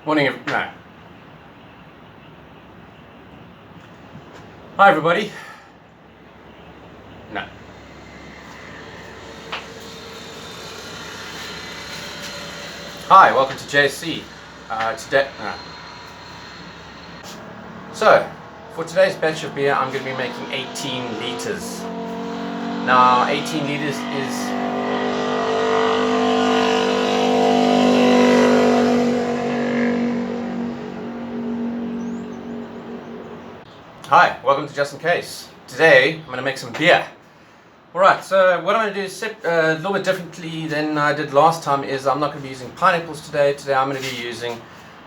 Morning, no. Hi everybody. No. Hi, welcome to JSC. Today, no. So, for today's batch of beer, I'm going to be making 18 liters. Now, 18 liters is Hi, welcome to Just In Case. Today, I'm going to make some beer. Alright, so what I'm going to do is a little bit differently than I did last time is I'm not going to be using pineapples today. Today I'm going to be using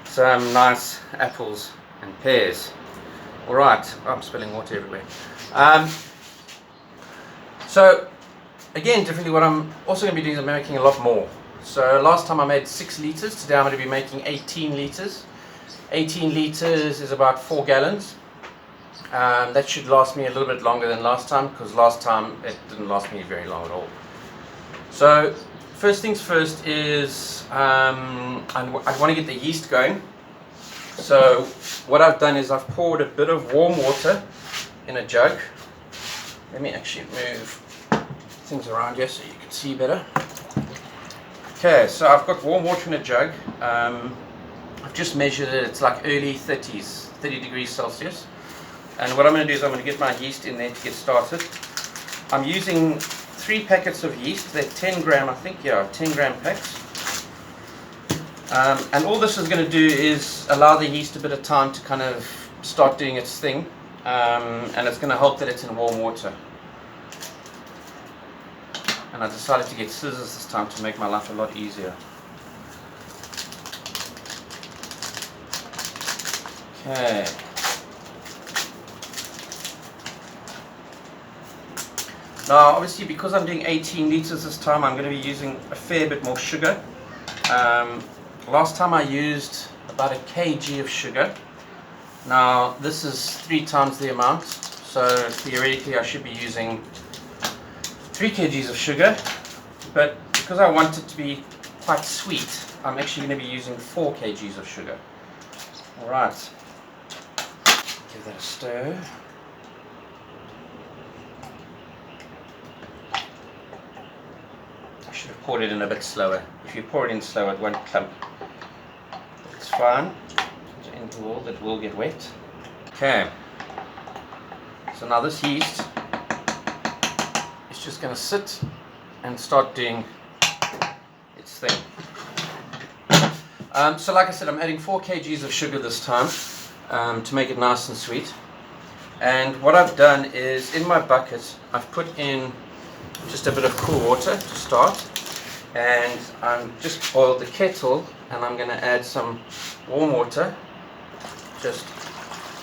some nice apples and pears. Alright, I'm spilling water everywhere. So, again, differently, what I'm also going to be doing is I'm making a lot more. So last time I made 6 liters, today I'm going to be making 18 liters. 18 liters is about 4 gallons. That should last me a little bit longer than last time, because last time it didn't last me very long at all. So first things first is I want to get the yeast going. So what I've done is I've poured a bit of warm water in a jug. Let me actually move things around here so you can see better. Okay, so I've got warm water in a jug. I've just measured it. It's like early 30s, 30 degrees Celsius. And what I'm going to do is I'm going to get my yeast in there to get started. I'm using 3 packets of yeast. They're 10 gram, I think, yeah, 10 gram packs. And all this is going to do is allow the yeast a bit of time to kind of start doing its thing. And it's going to help that it's in warm water. And I decided to get scissors this time to make my life a lot easier. Okay. Now, obviously, because I'm doing 18 liters this time, I'm going to be using a fair bit more sugar. Last time I used about 1 kg of sugar. Now, this is 3 times the amount, so theoretically I should be using 3 kgs of sugar. But because I want it to be quite sweet, I'm actually going to be using 4 kgs of sugar. Alright, give that a stir. I should have poured it in a bit slower. If you pour it in slower, it won't clump. It's fine. To end the wall, that will get wet. Okay. So now this yeast is just going to sit and start doing its thing. So like I said, I'm adding 4 kgs of sugar this time to make it nice and sweet. And what I've done is, in my bucket, I've put in just a bit of cool water to start, and I'm just boiled the kettle, and I'm going to add some warm water just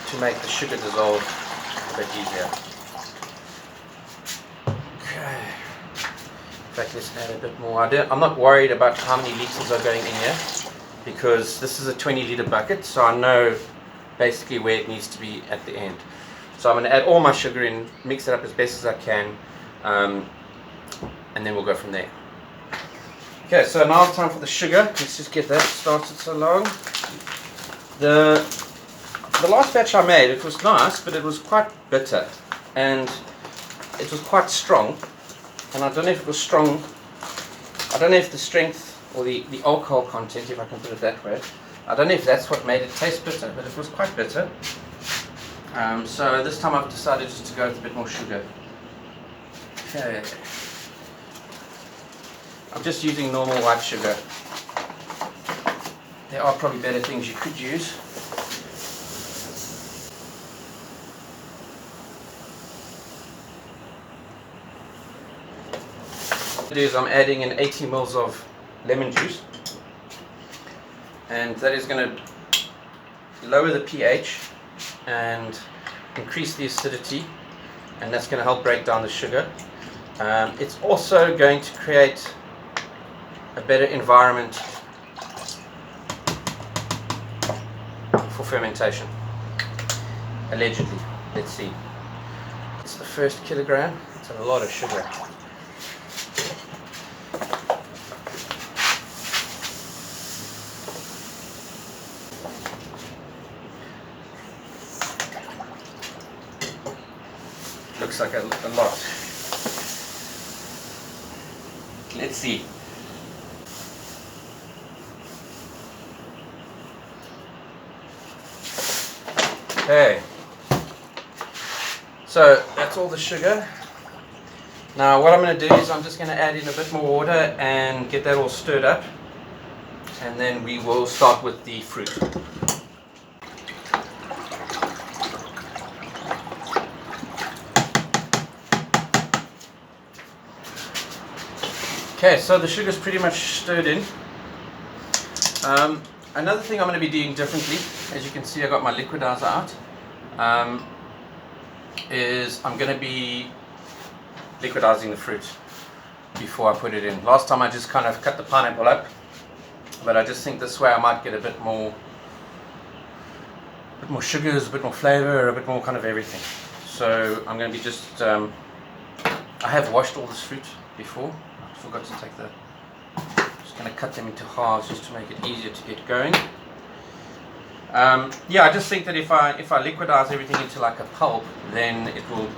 to make the sugar dissolve a bit easier. Okay. In fact, let's add a bit more. I'm not worried about how many liters are going in here, because this is a 20-liter bucket, so I know basically where it needs to be at the end. So I'm going to add all my sugar in, mix it up as best as I can, and then we'll go from there. Okay, so now it's time for the sugar. Let's just get that started so long. The last batch I made, it was nice, but it was quite bitter, and it was quite strong. And I don't know if it was strong, I don't know if the strength or the alcohol content, if I can put it that way, I don't know if that's what made it taste bitter, but it was quite bitter. So this time I've decided just to go with a bit more sugar. Okay. I'm just using normal white sugar. There are probably better things you could use. What I do is I'm adding in 80 ml of lemon juice, and that is going to lower the pH and increase the acidity, and that's going to help break down the sugar. It's also going to create a better environment for fermentation, allegedly. Let's see. It's the first kilogram. It's a lot of sugar. looks like a lot. Let's see. Okay. So that's all the sugar. Now what I'm going to do is I'm just going to add in a bit more water and get that all stirred up, and then we will start with the fruit. Okay, so the sugar's pretty much stirred in. Another thing I'm going to be doing differently, as you can see I got my liquidizer out, is I'm going to be liquidizing the fruit before I put it in. Last time I just kind of cut the pineapple up, but I just think this way I might get a bit more sugars, a bit more flavor, a bit more kind of everything. So I'm going to be just, I have washed all this fruit before, I forgot to take the, just going to cut them into halves just to make it easier to get going. Yeah, I just think that if I liquidize everything into like a pulp, then it will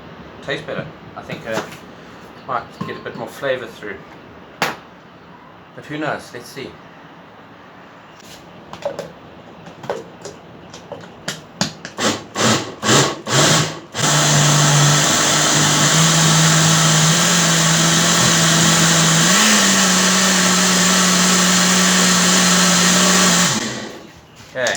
taste better. I think might get a bit more flavor through, but who knows, let's see. Okay.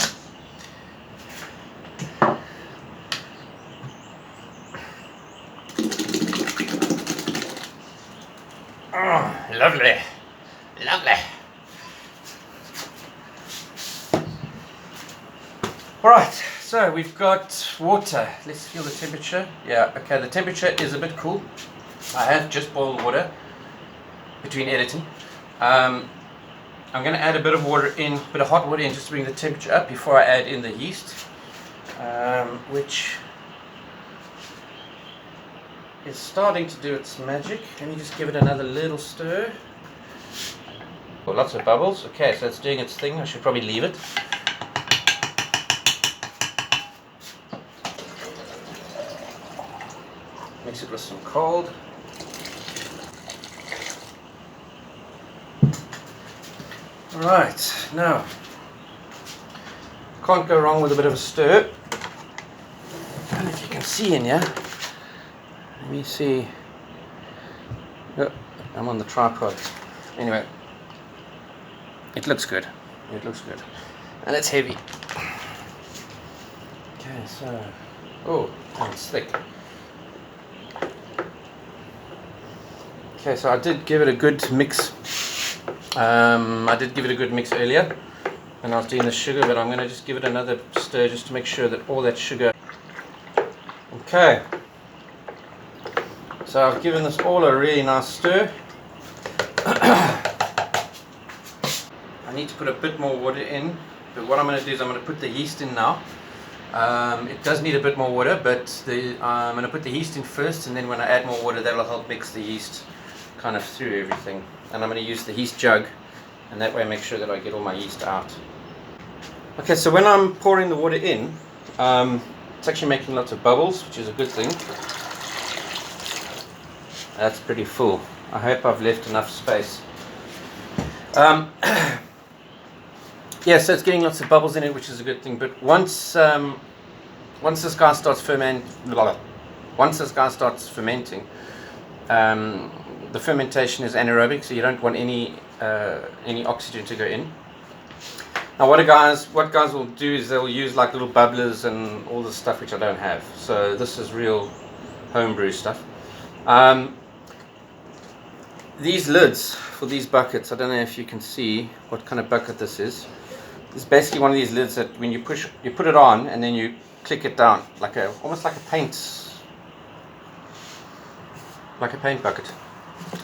Oh, lovely, lovely. Alright, so we've got water. Let's feel the temperature. Yeah, okay, the temperature is a bit cool. I have just boiled water between editing. I'm going to add a bit of water in, a bit of hot water in, just to bring the temperature up before I add in the yeast, which is starting to do its magic. Let me just give it another little stir. Oh, lots of bubbles. Okay, so it's doing its thing. I should probably leave it. Mix it with some cold. Alright, now, can't go wrong with a bit of a stir. I don't know if you can see in here. Let me see. Oh, I'm on the tripod. Anyway, it looks good. It looks good. And it's heavy. Okay, so, oh, it's thick. Okay, so I did give it a good mix. I did give it a good mix earlier when I was doing the sugar, but I'm going to just give it another stir just to make sure that all that sugar. Okay, so I've given this all a really nice stir. I need to put a bit more water in, but what I'm going to do is I'm going to put the yeast in now. It does need a bit more water, but I'm going to put the yeast in first, and then when I add more water, that'll help mix the yeast kind of through everything. And I'm going to use the yeast jug, and that way I make sure that I get all my yeast out. Okay, so when I'm pouring the water in, it's actually making lots of bubbles, which is a good thing. That's pretty full. I hope I've left enough space. Yeah, so it's getting lots of bubbles in it, which is a good thing. But once this guy starts fermenting, the fermentation is anaerobic, so you don't want any oxygen to go in. Now, what guys will do is they'll use like little bubblers and all this stuff, which I don't have. So this is real homebrew stuff. These lids for these buckets, I don't know if you can see what kind of bucket this is. It's basically one of these lids that when you put it on and then you click it down, almost like a paint bucket.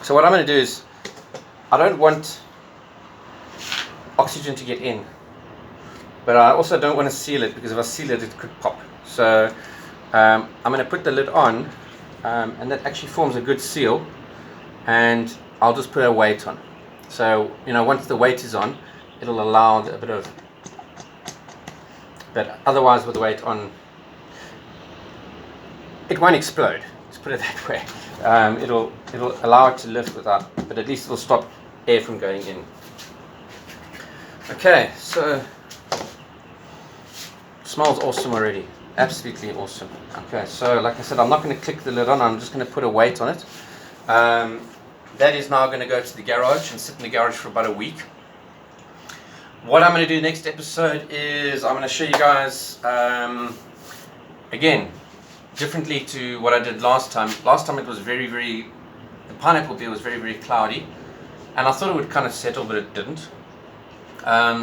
So what I'm going to do is, I don't want oxygen to get in, but I also don't want to seal it, because if I seal it, it could pop. So I'm going to put the lid on, and that actually forms a good seal, and I'll just put a weight on. So, once the weight is on, it'll allow a bit of, but otherwise with the weight on, it won't explode. Let's put put it that way. It'll allow it to lift without, but at least it'll stop air from going in. Okay, so smells awesome already. Absolutely awesome. Okay, so like I said, I'm not going to click the lid on. I'm just going to put a weight on it. That is now going to go to the garage and sit in the garage for about a week. What I'm going to do next episode is I'm going to show you guys, again, differently to what I did last time. Last time it was the pineapple beer was very, very cloudy. And I thought it would kind of settle, but it didn't.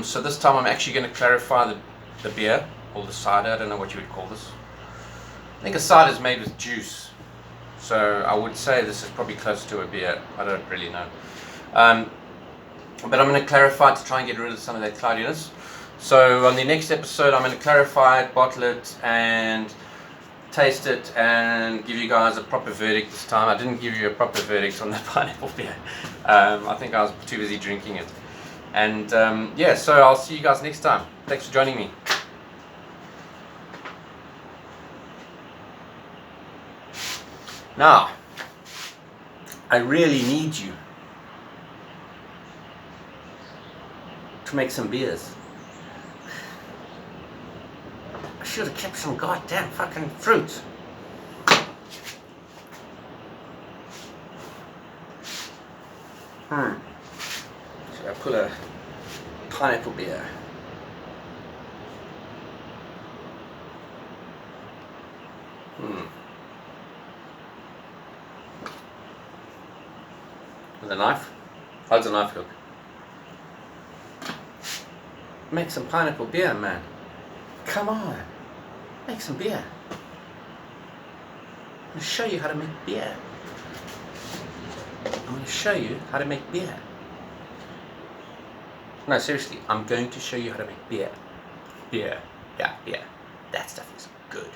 So this time I'm actually going to clarify the beer, or the cider. I don't know what you would call this. I think a cider is made with juice. So I would say this is probably close to a beer. I don't really know. But I'm going to clarify to try and get rid of some of that cloudiness. So on the next episode I'm going to clarify it, bottle it, and taste it, and give you guys a proper verdict this time. I didn't give you a proper verdict on the pineapple beer. I think I was too busy drinking it. And yeah, so I'll see you guys next time. Thanks for joining me. Now, I really need you to make some beers. I should have kept some goddamn fucking fruit. Should I pull a pineapple beer? With a knife? How's a knife look? Make some pineapple beer, man. Come on. Make some beer. I'm going to show you how to make beer. I'm going to show you how to make beer. No, seriously, I'm going to show you how to make beer. Beer. Yeah, beer. That stuff is good.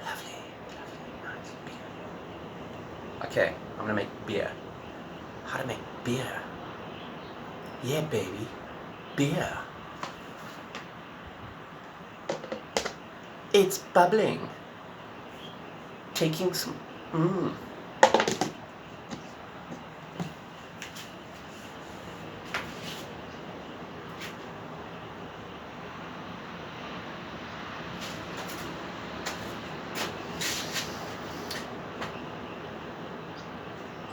Lovely, nice beer. Okay, I'm going to make beer. How to make beer? Yeah, baby. Beer. It's bubbling. Taking some...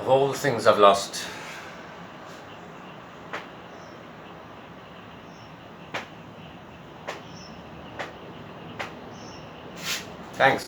Of all the things I've lost, thanks.